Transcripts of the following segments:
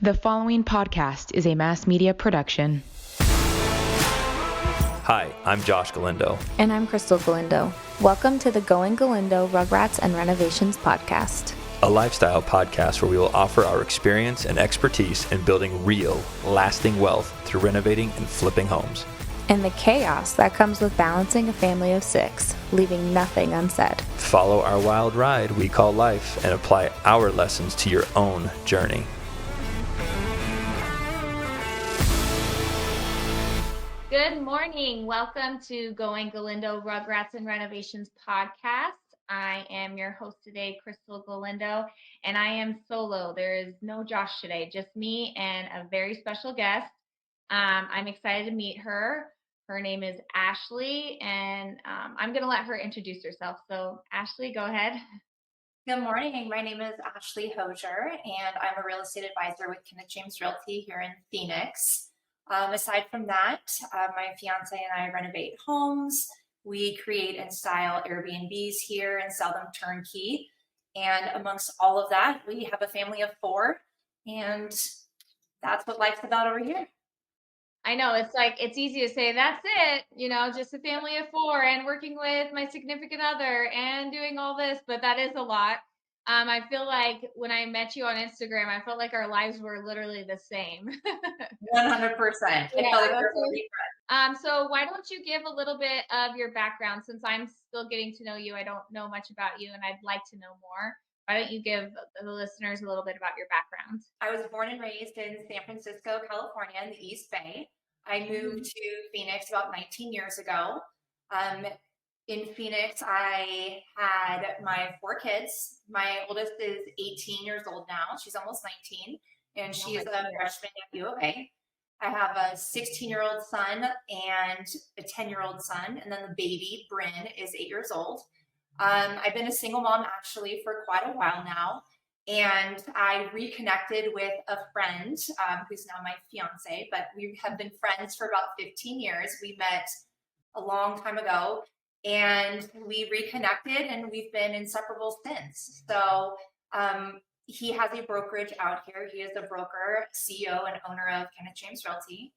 The following podcast is a mass media production. Hi, I'm Josh Galindo. And I'm Krystal Galindo. Welcome to the Going Galindo Rugrats and Renovations podcast. A lifestyle podcast where we will offer our experience and expertise in building real, lasting wealth through renovating and flipping homes. And the chaos that comes with balancing a family of 6, leaving nothing unsaid. Follow our wild ride we call life and apply our lessons to your own journey. Good morning. Welcome to Going Galindo Rugrats and Renovations podcast. I am your host today, Krystal Galindo, and I am solo. There is no Josh today, just me and a very special guest. I'm excited to meet her. Her name is Ashley, and I'm going to let her introduce herself. So, Ashley, go ahead. Good morning. My name is Ashley Hosier, and I'm a real estate advisor with Kenneth James Realty here in Phoenix. Aside from that, my fiance and I renovate homes. We create and style Airbnbs here and sell them turnkey. And amongst all of that, we have a family of 4, and that's what life's about over here. I know it's easy to say that's it, just a family of 4 and working with my significant other and doing all this, but that is a lot. I feel like when I met you on Instagram, I felt like our lives were literally the same. 100%. So why don't you give a little bit of your background, since I'm still getting to know you. I don't know much about you and I'd like to know more. Why don't you give the listeners a little bit about your background? I was born and raised in San Francisco, California, in the East Bay. I moved to Phoenix about 19 years ago. In Phoenix, I had my 4 kids. My oldest is 18 years old now. She's almost 19, and she is a freshman at U of A. I have a 16-year-old son and a 10-year-old son, and then the baby, Bryn, is 8 years old. I've been a single mom actually for quite a while now, and I reconnected with a friend who's now my fiance, but we have been friends for about 15 years. We met a long time ago, and we reconnected, and we've been inseparable since. So he has a brokerage out here. He is a broker, CEO, and owner of Kenneth James Realty,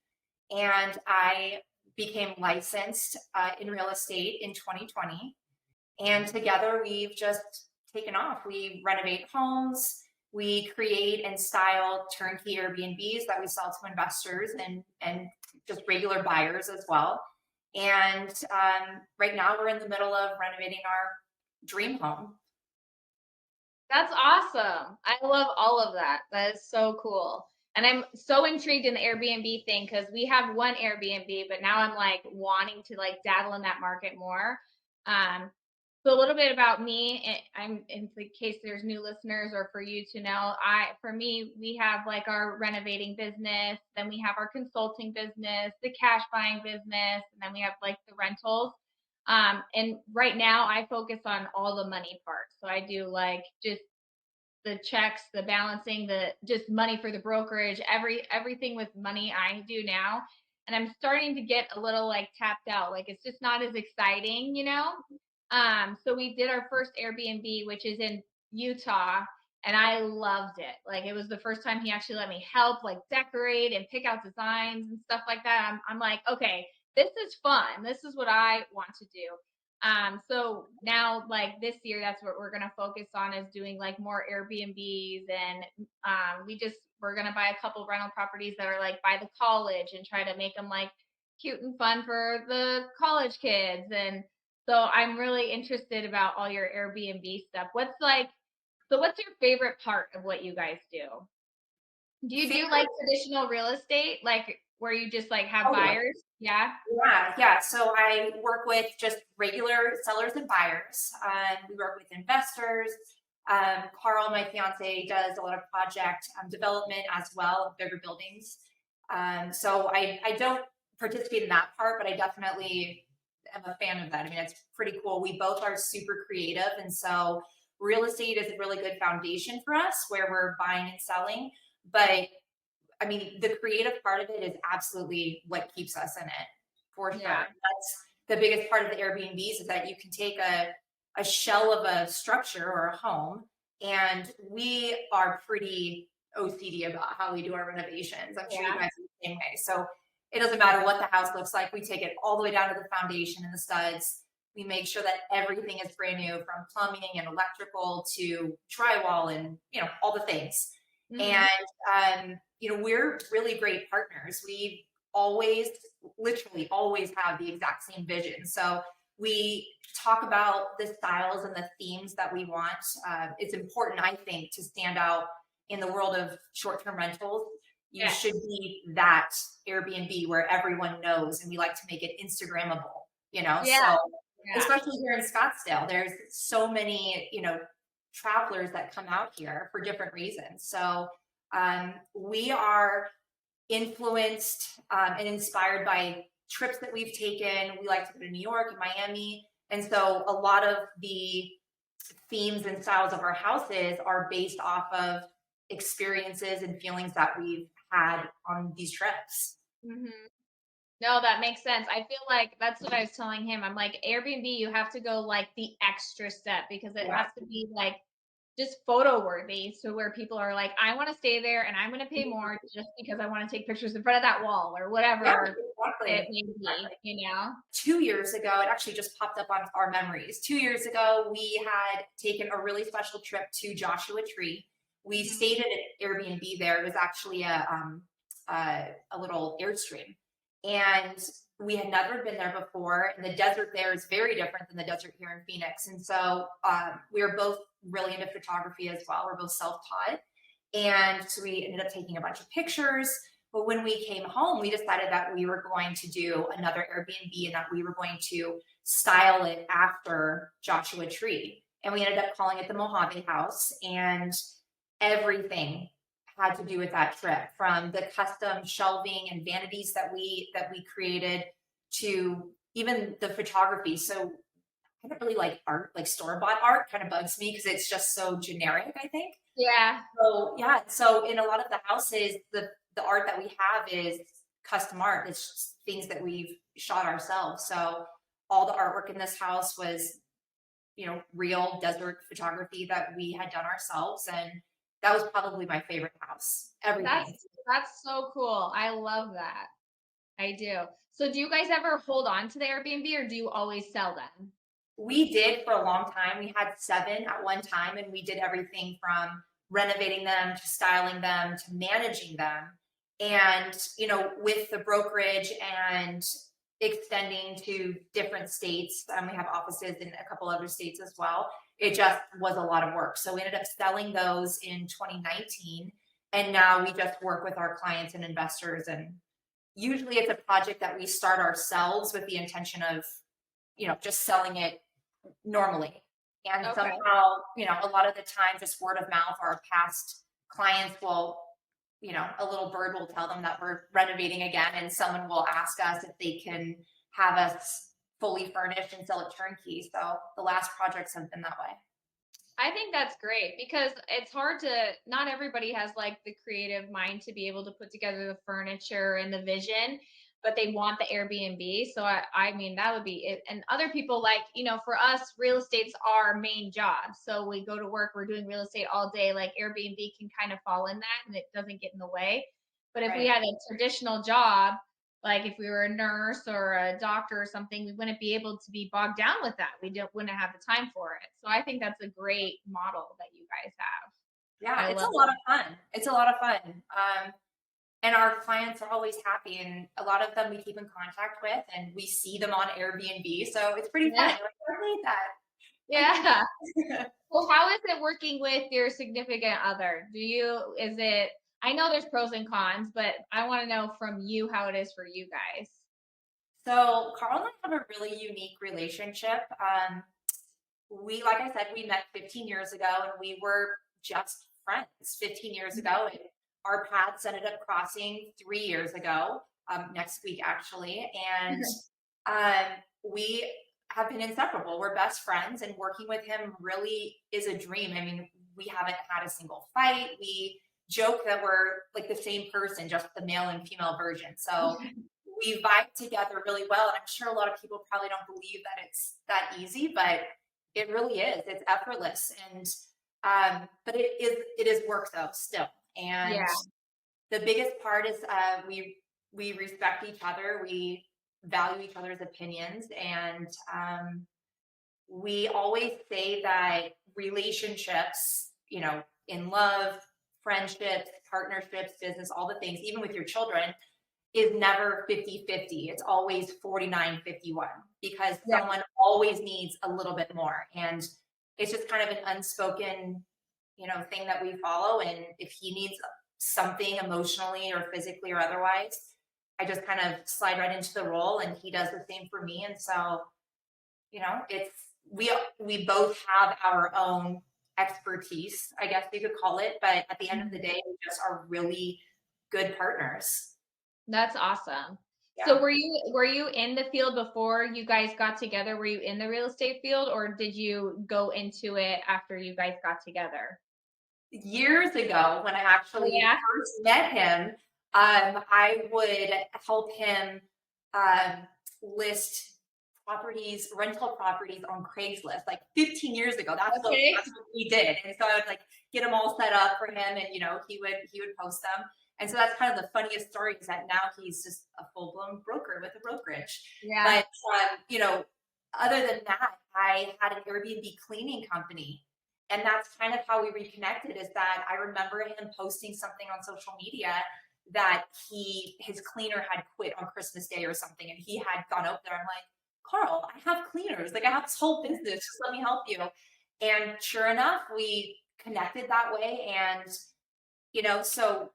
and I became licensed in real estate in 2020. And together we've just taken off. We renovate homes, we create and style turnkey Airbnbs that we sell to investors and just regular buyers as well. And right now we're in the middle of renovating our dream home. That's awesome. I love all of that. That is so cool. And I'm so intrigued in the Airbnb thing because we have one Airbnb, but now I'm wanting to dabble in that market more. So a little bit about me, I'm in case there's new listeners or for you to know, we have our renovating business, then we have our consulting business, the cash buying business, and then we have the rentals. And right now I focus on all the money part. So I do just the checks, the balancing, the just money for the brokerage, everything with money I do now. And I'm starting to get a little tapped out. It's just not as exciting, So we did our first Airbnb, which is in Utah, and I loved it. It was the first time he actually let me help decorate and pick out designs and stuff like that. I'm like, okay, this is fun. This is what I want to do. So now this year, that's what we're going to focus on, is doing more Airbnbs. And we're going to buy a couple rental properties that are by the college and try to make them cute and fun for the college kids. And so I'm really interested about all your Airbnb stuff. What's your favorite part of what you guys do? Do you do traditional real estate, where you just have buyers? Yeah. So I work with just regular sellers and buyers. We work with investors. Carl, my fiance, does a lot of project development as well of bigger buildings. So I don't participate in that part, but I definitely am a fan of that. I mean, it's pretty cool. We both are super creative, and so real estate is a really good foundation for us where we're buying and selling. But I mean, the creative part of it is absolutely what keeps us in it, for sure. Yeah. That's the biggest part of the Airbnbs, is that you can take a shell of a structure or a home, and we are pretty OCD about how we do our renovations. I'm sure you Yeah. guys are the same way. So it doesn't matter what the house looks like. We take it all the way down to the foundation and the studs. We make sure that everything is brand new, from plumbing and electrical to drywall and, all the things. Mhm. And, we're really great partners. We literally always have the exact same vision. So we talk about the styles and the themes that we want. It's important, I think, to stand out in the world of short-term rentals. You Yes. should be that Airbnb where everyone knows, and we like to make it Instagrammable, Yeah. so Yeah. especially here in Scottsdale, there's so many, travelers that come out here for different reasons. So we are influenced and inspired by trips that we've taken. We like to go to New York and Miami. And so a lot of the themes and styles of our houses are based off of experiences and feelings that we've had on these trips. Mhm. No, that makes sense. I feel like that's what I was telling him. I'm like, Airbnb, you have to go like the extra step because it Yeah. has to be like just photo worthy. So where people are like, I want to stay there and I'm going to pay more just because I want to take pictures in front of that wall or Yeah, whatever it exactly. may be, you know? 2 years ago, it actually just popped up on our memories. 2 years ago, we had taken a really special trip to Joshua Tree. We Mhm. stayed at an Airbnb there. It was actually a little Airstream, and we had never been there before. And the desert there is very different than the desert here in Phoenix. And so we were both really into photography as well. We're both self-taught, and so we ended up taking a bunch of pictures. But when we came home, we decided that we were going to do another Airbnb and that we were going to style it after Joshua Tree. And we ended up calling it the Mojave House. And everything had to do with that trip, from the custom shelving and vanities that we created to even the photography. So I don't really like art, like store-bought art kind of bugs me because it's just so generic, I think. Yeah. So yeah, so in a lot of the houses, the art that we have is custom art. It's just things that we've shot ourselves. So all the artwork in this house was, real desert photography that we had done ourselves, and that was probably my favorite house. Everything. That's so cool. I love that. I do. So do you guys ever hold on to the Airbnb or do you always sell them? We did for a long time. We had 7 at one time, and we did everything from renovating them to styling them to managing them. And, with the brokerage and extending to different states, we have offices in a couple other states as well. It just was a lot of work. So we ended up selling those in 2019. And now we just work with our clients and investors. And usually it's a project that we start ourselves with the intention of, just selling it normally. And Okay. somehow, a lot of the time, just word of mouth, our past clients will, a little bird will tell them that we're renovating again, and someone will ask us if they can have us fully furnished and sell it turnkey. So the last projects have been that way. I think that's great because it's hard to, not everybody has like the creative mind to be able to put together the furniture and the vision, but they want the Airbnb. So I mean, that would be it. And other people like, for us, real estate's our main job. So we go to work, we're doing real estate all day. Like Airbnb can kind of fall in that and it doesn't get in the way. But if we Right. had a traditional job, like if we were a nurse or a doctor or something, we wouldn't be able to be bogged down with that. Wouldn't have the time for it. So I think that's a great model that you guys have. Yeah, I it's a love lot it. of fun. It's a lot of fun. And our clients are always happy, and a lot of them we keep in contact with, and we see them on Airbnb. So it's pretty fun. Yeah. They're like, I need that. Yeah. Well, how is it working with your significant other? I know there's pros and cons, but I want to know from you how it is for you guys. So Carl and I have a really unique relationship. Like I said, we met 15 years ago, and we were just friends 15 years ago. And our paths ended up crossing 3 years ago, next week actually. And we have been inseparable. We're best friends, and working with him really is a dream. I mean, we haven't had a single fight. We joke that we're like the same person, just the male and female version. So we vibe together really well. And I'm sure a lot of people probably don't believe that it's that easy, but it really is. It's effortless. And but it is work though still. And Yeah. the biggest part is we respect each other. We value each other's opinions. And we always say that relationships, in love, friendships, partnerships, business, all the things, even with your children, is never 50-50. It's always 49-51 because Yeah. someone always needs a little bit more. And it's just kind of an unspoken, thing that we follow. And if he needs something emotionally or physically or otherwise, I just kind of slide right into the role and he does the same for me. And so, it's we both have our own expertise, I guess you could call it, but at the end of the day, we just are really good partners. That's awesome. Yeah. So were you in the field before you guys got together? Were you in the real estate field, or did you go into it after you guys got together? Years ago, when I actually Yeah. first met him, I would help him list rental properties on Craigslist, like 15 years ago. That's what we did. And so I would like get them all set up for him, and he would post them. And so that's kind of the funniest story, is that now he's just a full-blown broker with a brokerage. Yeah. But other than that, I had an Airbnb cleaning company. And that's kind of how we reconnected, is that I remember him posting something on social media that his cleaner had quit on Christmas Day or something, and he had gone out there. I'm like, Carl, I have cleaners. Like, I have this whole business. Just let me help you. And sure enough, we connected that way. And, so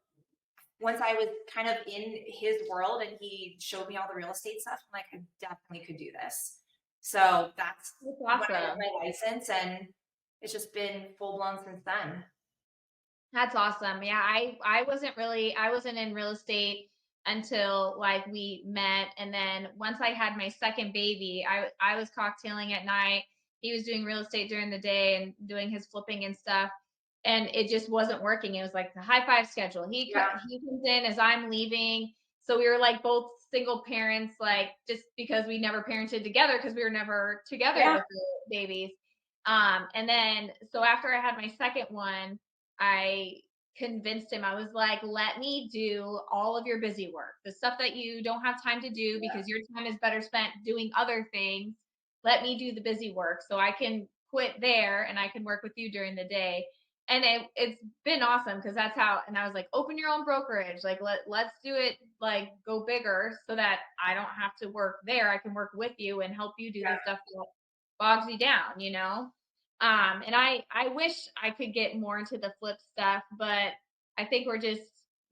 once I was kind of in his world and he showed me all the real estate stuff, I'm like, I definitely could do this. So that's when I got my license, and it's just been full blown since then. That's awesome. Yeah, I wasn't in real estate until like we met, and then once I had my second baby, I was cocktailing at night. He was doing real estate during the day and doing his flipping and stuff, and it just wasn't working. It was like the high five schedule. He comes in as I'm leaving, so we were like both single parents, like just because we never parented together because we were never together with the babies. And then so after I had my second one, I convinced him. I was like, let me do all of your busy work, the stuff that you don't have time to do because your time is better spent doing other things. Let me do the busy work so I can quit there and I can work with you during the day. And it's been awesome because that's how, and I was like, open your own brokerage. Like, let's do it, like go bigger so that I don't have to work there. I can work with you and help you do the stuff that bogs you down. And I wish I could get more into the flip stuff, but I think we're just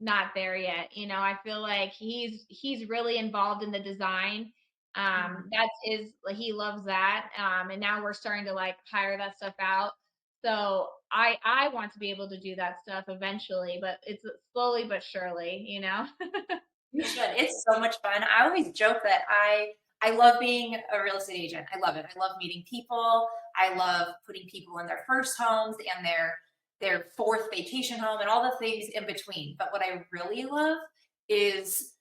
not there yet. I feel like he's really involved in the design. He loves that. And now we're starting to like hire that stuff out. So I want to be able to do that stuff eventually, but it's slowly but surely. You should. It's so much fun. I always joke that I love being a real estate agent. I love it. I love meeting people. I love putting people in their first homes and their fourth vacation home and all the things in between. But what I really love is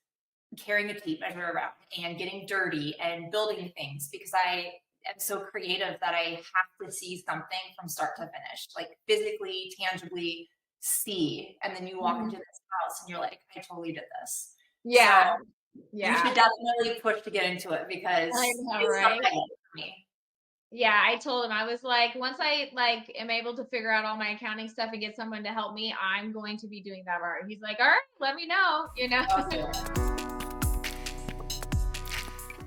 carrying a tape measure around and getting dirty and building things, because I am so creative that I have to see something from start to finish, like physically, tangibly see. And then you walk into this house and you're like, I totally did this. Yeah. So you should definitely push to get into it, because I know, it's right? something for me. Yeah, I told him, I was like, once I like am able to figure out all my accounting stuff and get someone to help me, I'm going to be doing that art. He's like, all right, let me know.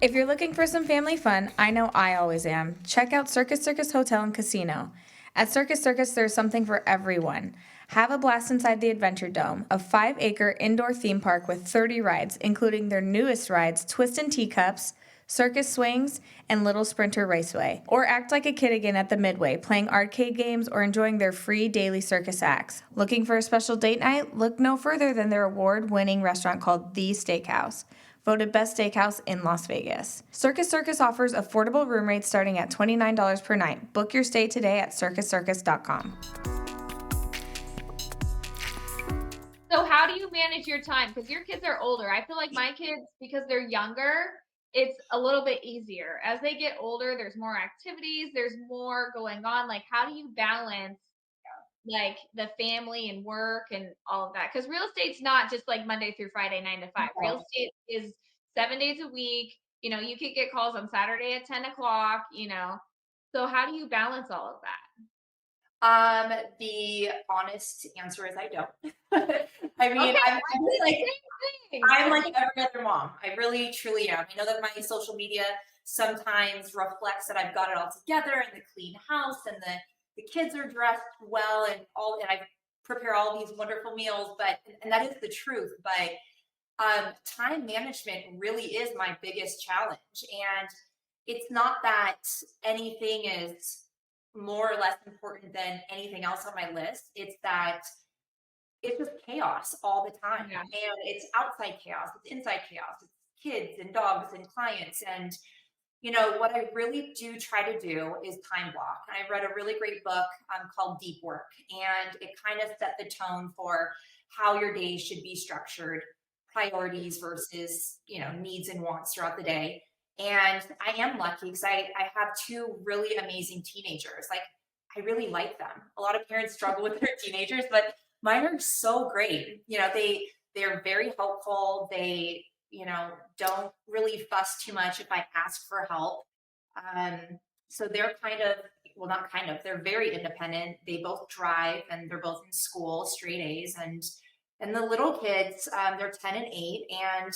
If you're looking for some family fun, I know I always am. Check out Circus Hotel and Casino. At Circus, there's something for everyone. Have a blast inside the Adventure Dome, a 5-acre indoor theme park with 30 rides, including their newest rides, Twist and Teacups, Circus Swings, and Little Sprinter Raceway. Or act like a kid again at the Midway, playing arcade games or enjoying their free daily circus acts. Looking for a special date night? Look no further than their award-winning restaurant called The Steakhouse, voted best steakhouse in Las Vegas. Circus offers affordable room rates starting at $29 per night. Book your stay today at circuscircus.com. So how do you manage your time? Because your kids are older. I feel like my kids, because they're younger, it's a little bit easier. As they get older, there's more activities, there's more going on. Like, how do you balance like the family and work and all of that. Because real estate's not just like Monday through Friday, 9 to 5. Real estate is 7 days a week. You know, you could get calls on Saturday at 10 o'clock, you know. So how do you balance all of that? The honest answer is I don't. I mean, Okay, I'm just like, same thing. I'm like every other mom. I really, truly am. I know that my social media sometimes reflects that I've got it all together and the clean house and the kids are dressed well and all, and I prepare all these wonderful meals, but, and that is the truth. But time management really is my biggest challenge. And it's not that anything is more or less important than anything else on my list. It's that it's just chaos all the time. Yeah. And it's outside chaos, it's inside chaos, it's kids and dogs and clients. And, you know, what I really do try to do is time block. And I read a really great book called Deep Work, and it kind of set the tone for how your day should be structured, priorities versus, you know, needs and wants throughout the day. And I am lucky because I have two really amazing teenagers. Like, I really like them. A lot of parents struggle with their teenagers, but mine are so great. You know, they're very helpful. They, you know, don't really fuss too much if I ask for help. Um, so they're kind of, well, not kind of, they're very independent. They both drive and they're both in school, straight A's. And the little kids, they're 10 and 8, and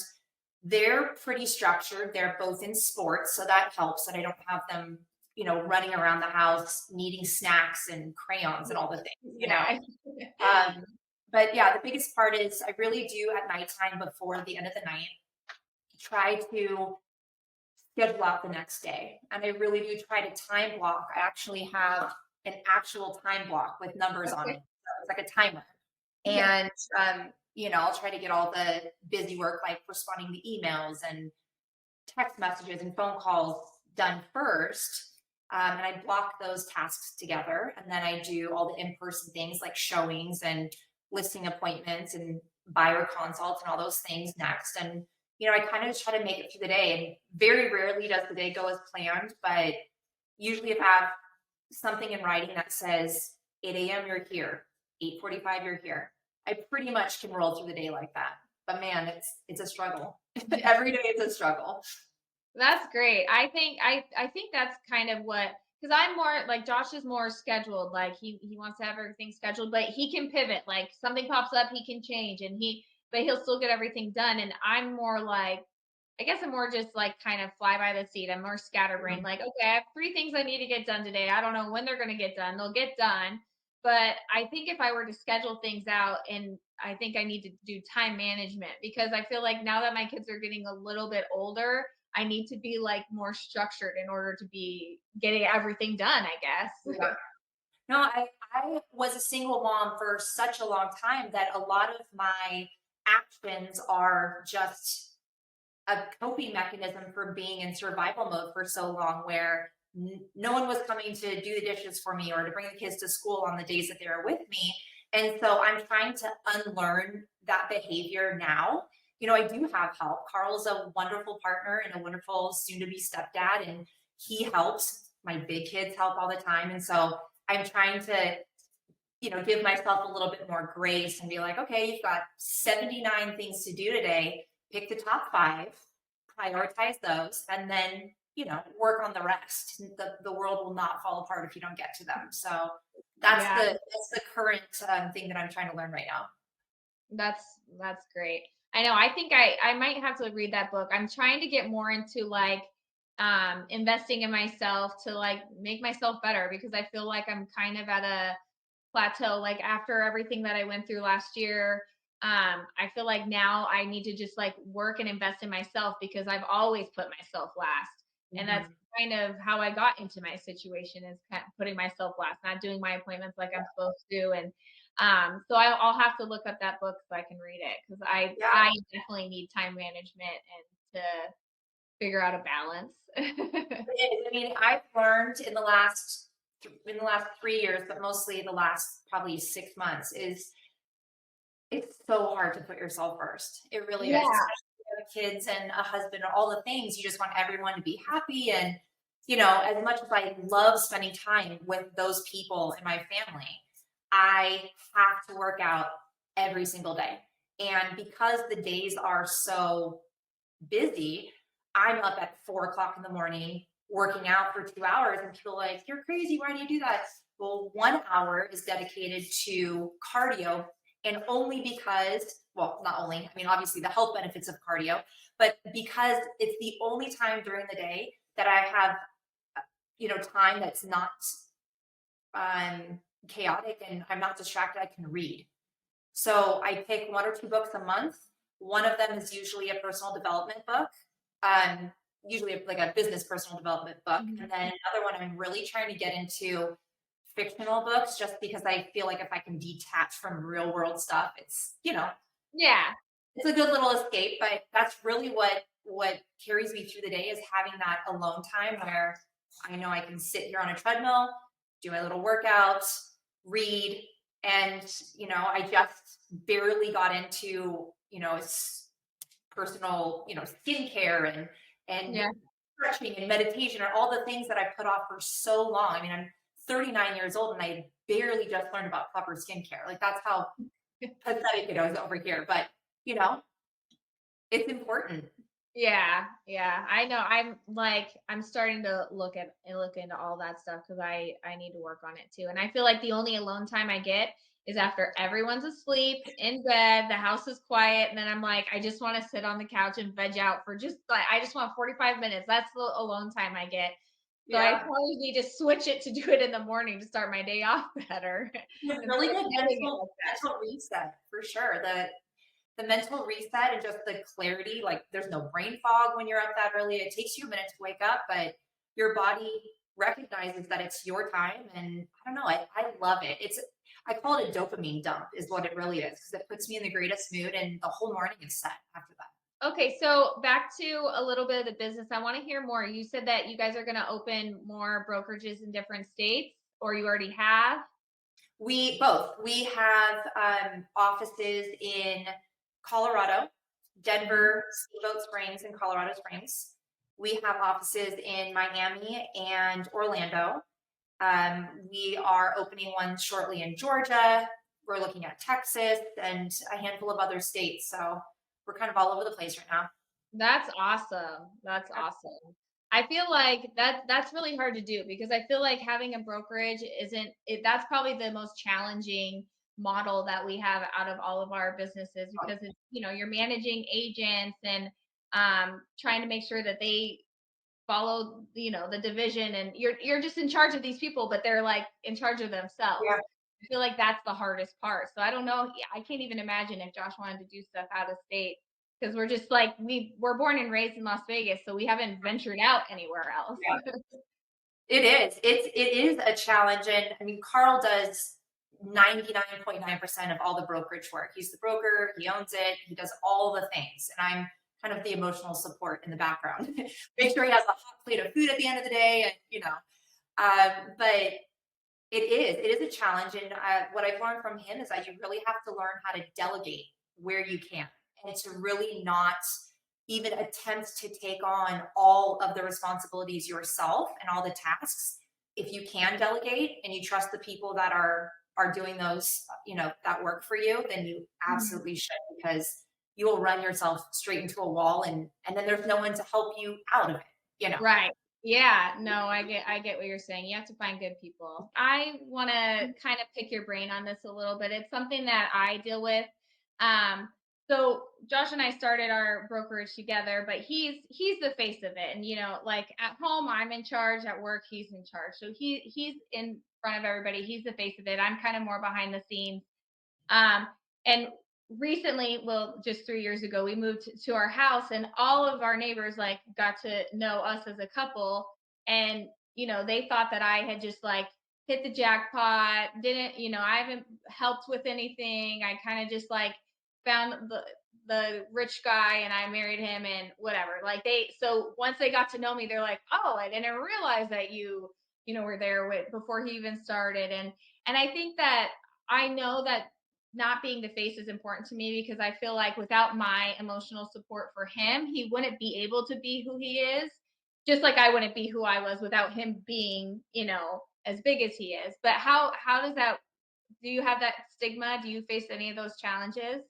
they're pretty structured. They're both in sports, so that helps that I don't have them, you know, running around the house needing snacks and crayons and all the things, you know. Um, but yeah, the biggest part is I really do at nighttime before the end of the night try to schedule out the next day. And I really do try to time block. I actually have an actual time block with numbers on it. So it's like a timer. And, you know, I'll try to get all the busy work, like responding to emails and text messages and phone calls done first. And I block those tasks together. And then I do all the in-person things like showings and listing appointments and buyer consults and all those things next. And, you know, I kind of just try to make it through the day. And very rarely does the day go as planned, but usually if I have something in writing that says 8 a.m. you're here, 8:45 you're here, I pretty much can roll through the day like that. But man, it's a struggle. Every day it's a struggle. That's great. I think that's kind of what, because I'm more like Josh is more scheduled. Like he wants to have everything scheduled, but he can pivot. Like something pops up, he can change, and but he'll still get everything done. And I'm more like, I guess I'm more just like kind of fly by the seat. I'm more scatterbrained. Like, okay, I have 3 things I need to get done today. I don't know when they're going to get done. They'll get done. But I think if I were to schedule things out, and I think I need to do time management, because I feel like now that my kids are getting a little bit older, I need to be like more structured in order to be getting everything done, I guess. Yeah. No, I was a single mom for such a long time that a lot of my actions are just a coping mechanism for being in survival mode for so long, where no one was coming to do the dishes for me or to bring the kids to school on the days that they were with me. And so I'm trying to unlearn that behavior now. You know, I do have help. Carl's a wonderful partner and a wonderful soon to be stepdad, and he helps. My big kids help all the time. And so I'm trying to, you know, give myself a little bit more grace and be like, okay, you've got 79 things to do today. Pick the top 5, prioritize those, and then, you know, work on the rest. The world will not fall apart if you don't get to them. So that's the current thing that I'm trying to learn right now. That's great. I know. I think I might have to read that book. I'm trying to get more into like investing in myself to like make myself better, because I feel like I'm kind of at a plateau. Like after everything that I went through last year, I feel like now I need to just like work and invest in myself, because I've always put myself last. And that's kind of how I got into my situation, is kind of putting myself last, not doing my appointments like I'm supposed to. And so I'll have to look up that book so I can read it, because I definitely need time management and to figure out a balance. I mean, I've learned in the last 3 years, but mostly the last probably 6 months, is it's so hard to put yourself first. It really is. Especially with kids and a husband and all the things. You just want everyone to be happy. And, you know, as much as I love spending time with those people in my family, I have to work out every single day. And because the days are so busy, I'm up at 4 o'clock in the morning working out for 2 hours, and people are like, you're crazy. Why do you do that? Well, 1 hour is dedicated to cardio, and only because, well, not only, I mean, obviously the health benefits of cardio, but because it's the only time during the day that I have, time that's not chaotic and I'm not distracted. I can read. So I pick 1 or 2 books a month. One of them is usually a personal development book, um, usually like a business personal development book. Mhm. And then another one, I'm really trying to get into fictional books just because I feel like if I can detach from real world stuff, Yeah. it's a good little escape. But that's really what carries me through the day, is having that alone time where I know I can sit here on a treadmill, do my little workouts, read, and I just barely got into personal skincare and Yeah. stretching and meditation, or all the things that I put off for so long. I mean, I'm 39 years old and I barely just learned about proper skincare. Like, that's how pathetic it is over here. But you know, it's important. Yeah, yeah. I know. I'm starting to look into all that stuff because I need to work on it too. And I feel like the only alone time I get is after everyone's asleep in bed, the house is quiet, and then I'm like, I just want to sit on the couch and veg out for just like I just want 45 minutes. That's the alone time I get. So I Yeah. probably need to switch it to do it in the morning to start my day off better. It's And really start good doing it mental like that. mental reset for sure. The mental reset and just the clarity, like there's no brain fog when you're up that early. It takes you a minute to wake up, but your body recognizes that it's your time. And I don't know, I love it. I call it a dopamine dump is what it really is, because it puts me in the greatest mood and the whole morning is set after that. Okay, so back to a little bit of the business. I want to hear more. You said that you guys are going to open more brokerages in different states, or you already have. We both. We have offices in Colorado, Denver, Steamboat Springs, and Colorado Springs. We have offices in Miami and Orlando. We are opening one shortly in Georgia. We're looking at Texas and a handful of other states. So we're kind of all over the place right now. That's awesome. That's awesome. I feel like that's really hard to do because I feel like having a brokerage isn't it, that's probably the most challenging model that we have out of all of our businesses because it's you're managing agents and trying to make sure that they follow the division and you're just in charge of these people but they're like in charge of themselves. Yeah. I feel like that's the hardest part. So I don't know. I can't even imagine if Josh wanted to do stuff out of state because we're just like we're born and raised in Las Vegas, so we haven't ventured out anywhere else. Yeah. It is. It is a challenge. And I mean, Carl does 99.9% of all the brokerage work. He's the broker, he owns it, he does all the things. And I'm kind of the emotional support in the background. Make sure he has a hot plate of food at the end of the day. And, but it is a challenge. And what I've learned from him is that you really have to learn how to delegate where you can, and to really not even attempt to take on all of the responsibilities yourself and all the tasks. If you can delegate and you trust the people that are doing those, that work for you, then you Mhm. absolutely should, because you will run yourself straight into a wall, and then there's no one to help you out of it. Right. Yeah, no, I get what you're saying. You have to find good people. I want to kind of pick your brain on this a little bit. It's something that I deal with. Um, so Josh and I started our brokerage together, but he's the face of it. And like at home, I'm in charge. At work, he's in charge. So he's in front of everybody. He's the face of it. I'm kind of more behind the scenes. And recently, well, just 3 years ago, we moved to our house, and all of our neighbors like got to know us as a couple, and they thought that I had just like hit the jackpot. Didn't I haven't helped with anything. I kind of just like found the rich guy and I married him and whatever. Like so once they got to know me, they're like, oh, I didn't realize that you were there with before he even started. And I think that I know that not being the face is important to me because I feel like without my emotional support for him, he wouldn't be able to be who he is. Just like I wouldn't be who I was without him being, as big as he is. But how does that do you have that stigma? Do you face any of those challenges?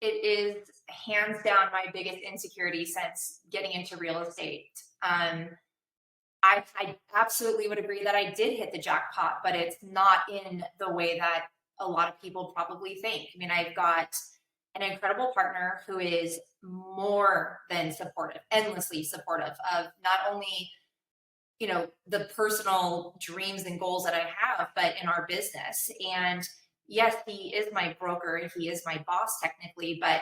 It is hands down my biggest insecurity since getting into real estate. I absolutely would agree that I did hit the jackpot, but it's not in the way that a lot of people probably think. I mean, I've got an incredible partner who is more than supportive, endlessly supportive of not only, the personal dreams and goals that I have, but in our business. And yes, he is my broker, he is my boss technically, but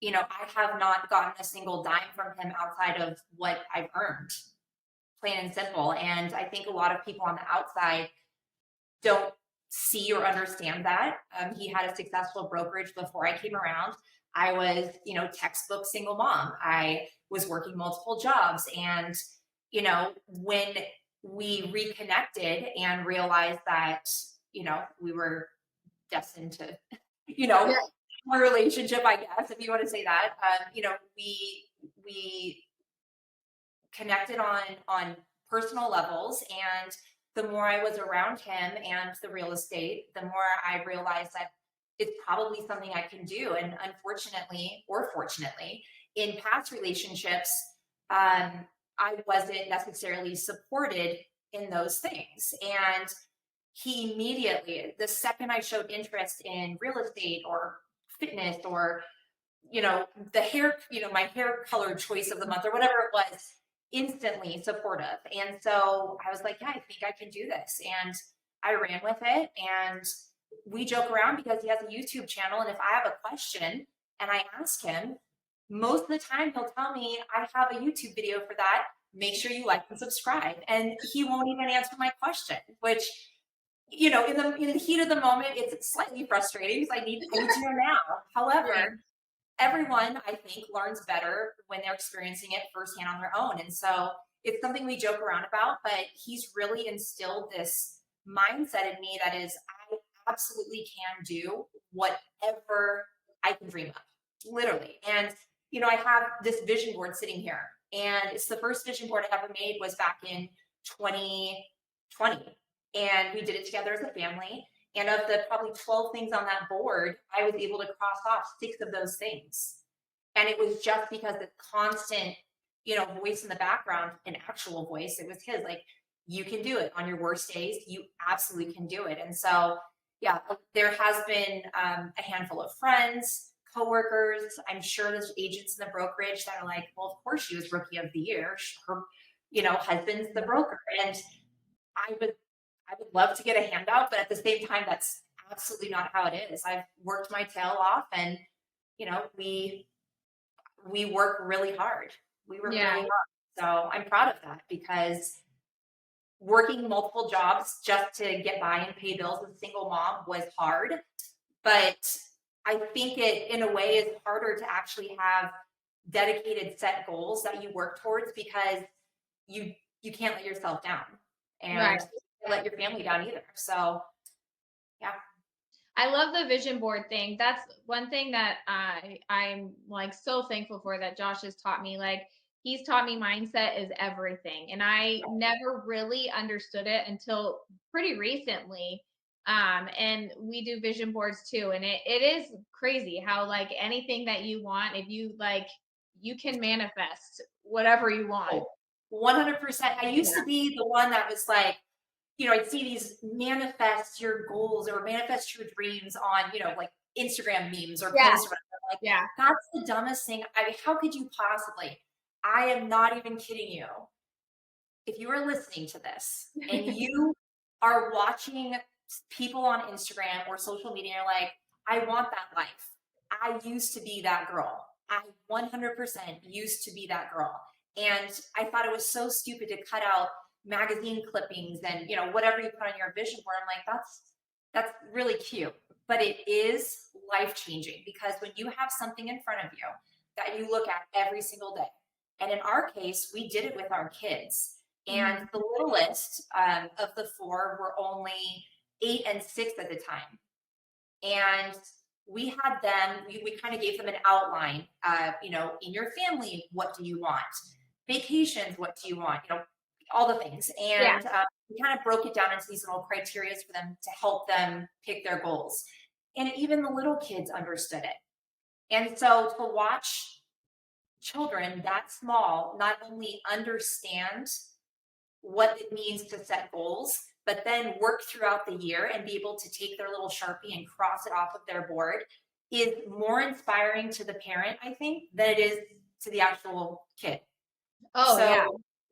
I have not gotten a single dime from him outside of what I've earned, plain and simple. And I think a lot of people on the outside don't see or understand that. He had a successful brokerage before I came around. I was, textbook single mom. I was working multiple jobs. And, when we reconnected and realized that, we were destined to, Yeah. our relationship, I guess, if you want to say that, we connected on personal levels, and the more I was around him and the real estate, the more I realized that it's probably something I can do. And unfortunately, or fortunately, in past relationships, I wasn't necessarily supported in those things. And he immediately, the second I showed interest in real estate or fitness or, the hair, my hair color choice of the month or whatever it was, instantly supportive. And so I was like, yeah, I think I can do this. And I ran with it. And we joke around because he has a YouTube channel. And if I have a question and I ask him, most of the time he'll tell me, I have a YouTube video for that. Make sure you like and subscribe. And he won't even answer my question, which, in the heat of the moment, it's slightly frustrating because I need to know now. However, everyone, I think, learns better when they're experiencing it firsthand on their own. And so it's something we joke around about, but he's really instilled this mindset in me that is, I absolutely can do whatever I can dream of, literally. And, I have this vision board sitting here, and it's the first vision board I ever made was back in 2020. And we did it together as a family. And of the probably 12 things on that board, I was able to cross off 6 of those things. And it was just because the constant, voice in the background, an actual voice, it was his, like, you can do it on your worst days. You absolutely can do it. And so, yeah, there has been a handful of friends, coworkers. I'm sure there's agents in the brokerage that are like, well, of course she was rookie of the year. Her, husband's the broker. And I would love to get a handout, but at the same time, that's absolutely not how it is. I've worked my tail off, and we work really hard. We work really hard. So I'm proud of that, because working multiple jobs just to get by and pay bills as a single mom was hard. But I think it, in a way, is harder to actually have dedicated set goals that you work towards, because you can't let yourself down. And let your family down either. So yeah, I love the vision board thing. That's one thing that I'm like so thankful for, that Josh has taught me. Like, he's taught me mindset is everything, and I never really understood it until pretty recently. And we do vision boards too, and it is crazy how, like, anything that you want, if you like, you can manifest whatever you want. 100%. I used to be the one that was like, I'd see these manifest your goals or manifest your dreams on, like Instagram memes or posts or whatever. Like, that's the dumbest thing. I mean, how could you possibly? I am not even kidding you. If you are listening to this and you are watching people on Instagram or social media, you're like, I want that life. I used to be that girl. I 100% used to be that girl. And I thought it was so stupid to cut out magazine clippings and, whatever you put on your vision board. I'm like, that's really cute, but it is life-changing, because when you have something in front of you that you look at every single day, and in our case, we did it with our kids, and the littlest of the 4 were only 8 and 6 at the time. And we had them, we kind of gave them an outline, in your family, what do you want? Vacations, what do you want? All the things. And we kind of broke it down into these little criteria for them to help them pick their goals. And even the little kids understood it. And so to watch children that small not only understand what it means to set goals, but then work throughout the year and be able to take their little Sharpie and cross it off of their board is more inspiring to the parent, I think, than it is to the actual kid. Oh, So yeah.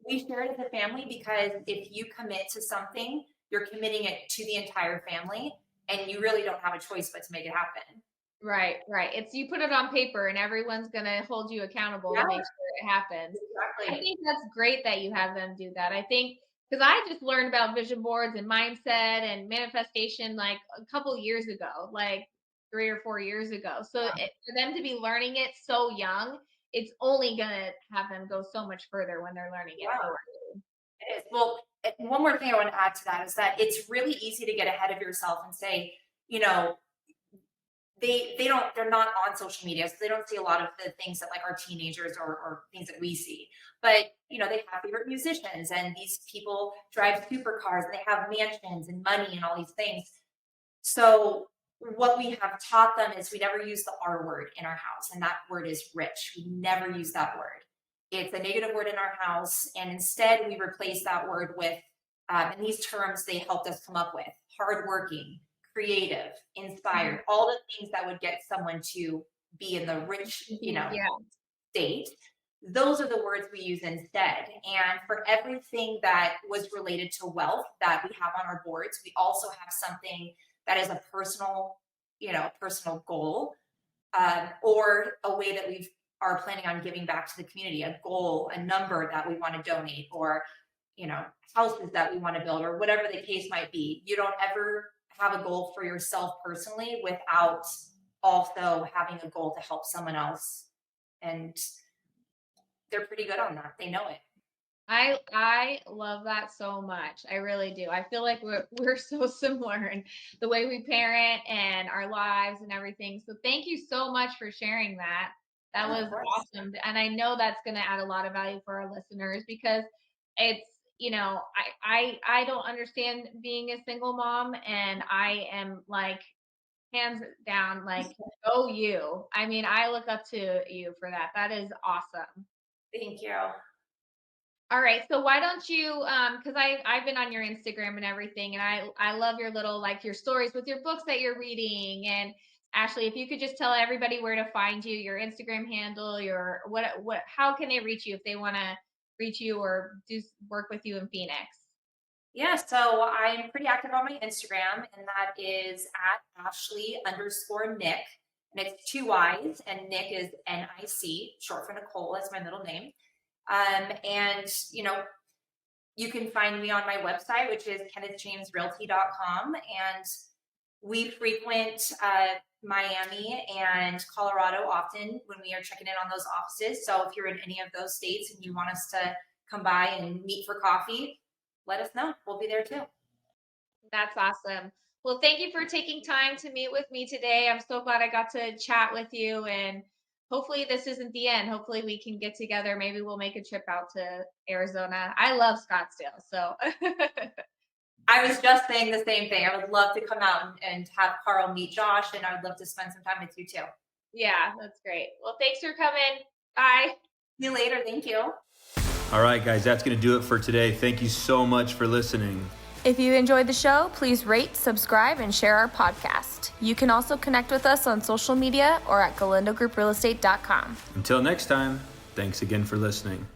we share it as a family because if you commit to something, you're committing it to the entire family, and you really don't have a choice but to make it happen. Right, right. It's you put it on paper and everyone's gonna hold you accountable to make sure it happens. I Exactly. think that's great that you have them do that. I think because I just learned about vision boards and mindset and manifestation like a couple years ago, like 3 or 4 years ago. So for them to be learning it so young, it's only gonna have them go so much further when they're learning it Yeah, so early. it is. Well, one more thing I want to add to that is that it's really easy to get ahead of yourself and say, you know, they're not on social media, so they don't see a lot of the things that like our teenagers or things that we see. But they have favorite musicians, and these people drive supercars and they have mansions and money and all these things. So what we have taught them is we never use the R word in our house, and that word is rich. We never use that word. It's a negative word in our house, and instead we replace that word with, and these terms they helped us come up with: hardworking, creative, inspired, all the things that would get someone to be in the rich, Yeah. state. Those are the words we use instead. And for everything that was related to wealth that we have on our boards, we also have something that is a personal goal, or a way that we are planning on giving back to the community, a goal, a number that we want to donate, or houses that we want to build, or whatever the case might be. You don't ever have a goal for yourself personally without also having a goal to help someone else. And they're pretty good on that. They know it. I love that so much. I really do. I feel like we're so similar in the way we parent and our lives and everything. So thank you so much for sharing that. That Yeah, was of course. awesome. And I know that's going to add a lot of value for our listeners because it's, I don't understand being a single mom, and I am like hands down like go you. I mean, I look up to you for that. That is awesome. Thank you. All right, so why don't you because I've been on your Instagram and everything, and I love your little like your stories with your books that you're reading. And Ashley, if you could just tell everybody where to find you, your Instagram handle, your what how can they reach you if they want to reach you or do work with you in Phoenix? Yeah, so I'm pretty active on my Instagram, and that is at Ashley_Nick. And it's two Y's, and Nick is NIC, short for Nicole. That's my middle name. And you can find me on my website, which is KennethJamesRealty.com. And we frequent Miami and Colorado often when we are checking in on those offices. So if you're in any of those states and you want us to come by and meet for coffee, let us know. We'll be there too. That's awesome. Well, thank you for taking time to meet with me today. I'm so glad I got to chat with you, and hopefully this isn't the end. Hopefully we can get together. Maybe we'll make a trip out to Arizona. I love Scottsdale, so. I was just saying the same thing. I would love to come out and have Carl meet Josh, and I would love to spend some time with you too. Yeah, that's great. Well, thanks for coming. Bye. See you later. Thank you. All right, guys, that's going to do it for today. Thank you so much for listening. If you enjoyed the show, please rate, subscribe, and share our podcast. You can also connect with us on social media or at GalindoGroupRealestate.com. Until next time, thanks again for listening.